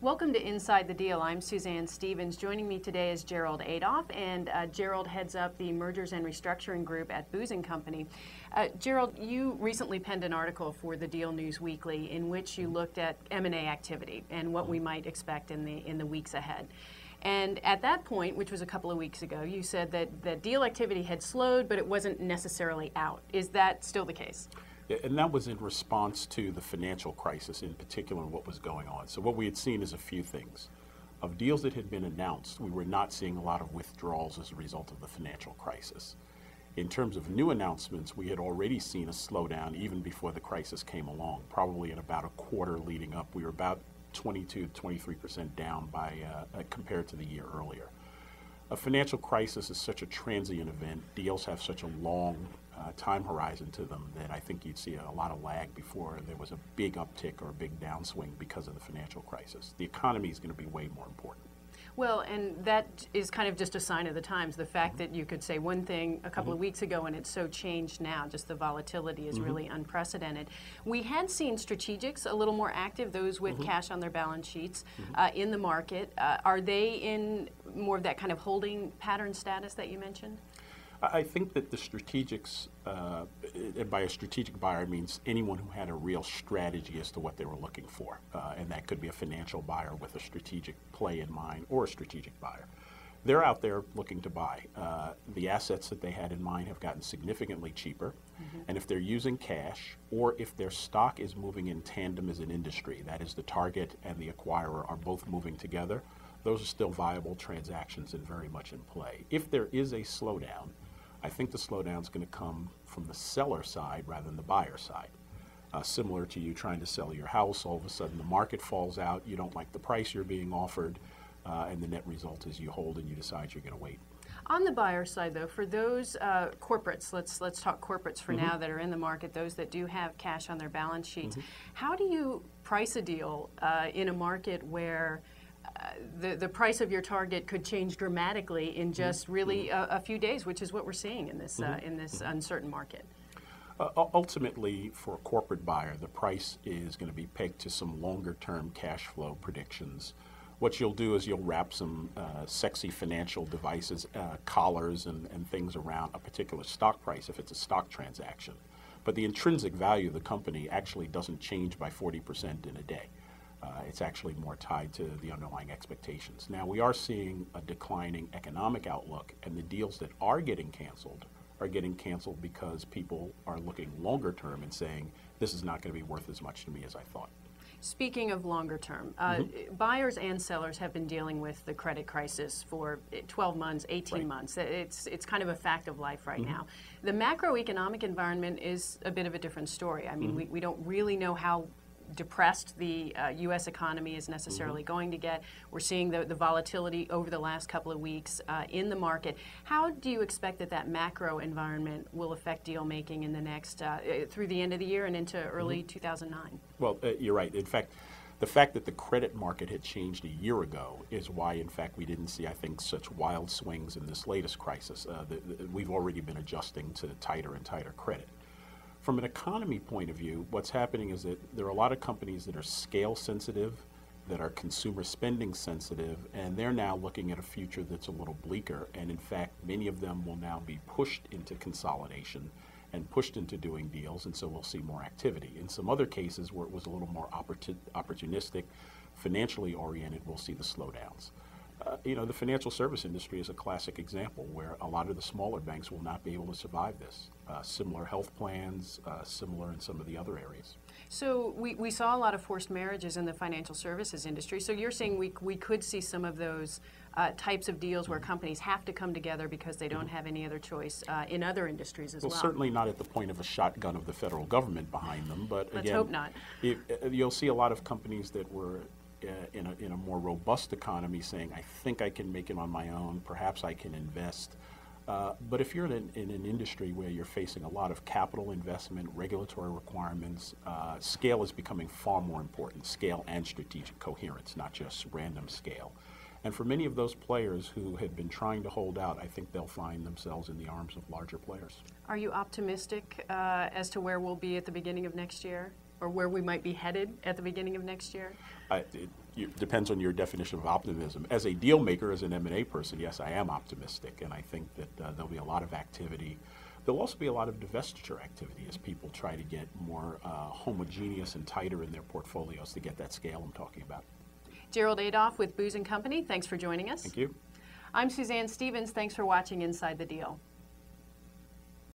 Welcome to Inside the Deal. I'm Suzanne Stevens. Joining me today is Gerald Adolph, and Gerald heads up the Mergers and Restructuring Group at Booz & Company. Gerald, you recently penned an article for the Deal News Weekly in which you looked at M&A activity and what we might expect in the weeks ahead. And at that point, which was a couple of weeks ago, you said that deal activity had slowed, but it wasn't necessarily out. Is that still the case? Yeah, and that was in response to the financial crisis, in particular, what was going on. So what we had seen is a few things. Of deals that had been announced, we were not seeing a lot of withdrawals as a result of the financial crisis. In terms of new announcements, we had already seen a slowdown even before the crisis came along. Probably in about a quarter leading up, we were about 22 to 23% down by compared to the year earlier. A financial crisis is such a transient event. Deals have such a long time horizon to them that I think you'd see a lot of lag before there was a big uptick or a big downswing because of the financial crisis. The economy is going to be way more important. Well, and that is kind of just a sign of the times. The fact that you could say one thing a couple of weeks ago and it's so changed now, just the volatility is really unprecedented. We had seen strategics a little more active, those with cash on their balance sheets in the market. Are they in more of that kind of holding pattern status that you mentioned? I think that the strategics, and by a strategic buyer, means anyone who had a real strategy as to what they were looking for. And that could be a financial buyer with a strategic play in mind or a strategic buyer. They're out there looking to buy. The assets that they had in mind have gotten significantly cheaper. And if they're using cash or if their stock is moving in tandem as an industry, that is the target and the acquirer are both moving together, those are still viable transactions and very much in play. If there is a slowdown, I think the slowdown is going to come from the seller side rather than the buyer side. Similar to you trying to sell your house, all of a sudden the market falls out, you don't like the price you're being offered, and the net result is you hold and you decide you're going to wait. On the buyer side, though, for those corporates, let's talk corporates for now that are in the market, those that do have cash on their balance sheets, how do you price a deal in a market where the price of your target could change dramatically in just really a few days, which is what we're seeing in this uncertain market? Ultimately, for a corporate buyer, the price is going to be pegged to some longer-term cash flow predictions. What you'll do is you'll wrap some sexy financial devices, collars and things around a particular stock price if it's a stock transaction. But the intrinsic value of the company actually doesn't change by 40% in a day. It's actually more tied to the underlying expectations. Now, we are seeing a declining economic outlook, and the deals that are getting canceled because people are looking longer term and saying, this is not going to be worth as much to me as I thought. Speaking of longer term, buyers and sellers have been dealing with the credit crisis for 12 months, 18 months. It's kind of a fact of life right now. The macroeconomic environment is a bit of a different story. I mean, we don't really know how depressed the U.S. economy is necessarily going to get. We're seeing the volatility over the last couple of weeks in the market. How do you expect that macro environment will affect deal making in the next, through the end of the year and into early 2009? Well, you're right. In fact, the fact that the credit market had changed a year ago is why, in fact, we didn't see, I think, such wild swings in this latest crisis. We've already been adjusting to tighter and tighter credit. From an economy point of view, what's happening is that there are a lot of companies that are scale sensitive, that are consumer spending sensitive, and they're now looking at a future that's a little bleaker. And in fact, many of them will now be pushed into consolidation and pushed into doing deals, and so we'll see more activity. In some other cases where it was a little more opportunistic, financially oriented, we'll see the slowdowns. The financial service industry is a classic example where a lot of the smaller banks will not be able to survive this. Similar health plans, similar in some of the other areas. So we saw a lot of forced marriages in the financial services industry. So you're saying we could see some of those types of deals where companies have to come together because they don't have any other choice in other industries as well? Well, certainly not at the point of a shotgun of the federal government behind them. But Let's again, hope not. You'll see a lot of companies that were in a more robust economy saying, I think I can make it on my own, perhaps I can invest. But if you're in an industry where you're facing a lot of capital investment, regulatory requirements, scale is becoming far more important, scale and strategic coherence, not just random scale. And for many of those players who had been trying to hold out, I think they'll find themselves in the arms of larger players. Are you optimistic as to where we'll be at the beginning of next year? or where we might be headed at the beginning of next year? It depends on your definition of optimism. As a deal maker, as an M&A person, yes, I am optimistic, and I think that there'll be a lot of activity. There'll also be a lot of divestiture activity as people try to get more homogeneous and tighter in their portfolios to get that scale I'm talking about. Gerald Adolph with Booz & Company, thanks for joining us. Thank you. I'm Suzanne Stevens. Thanks for watching Inside the Deal.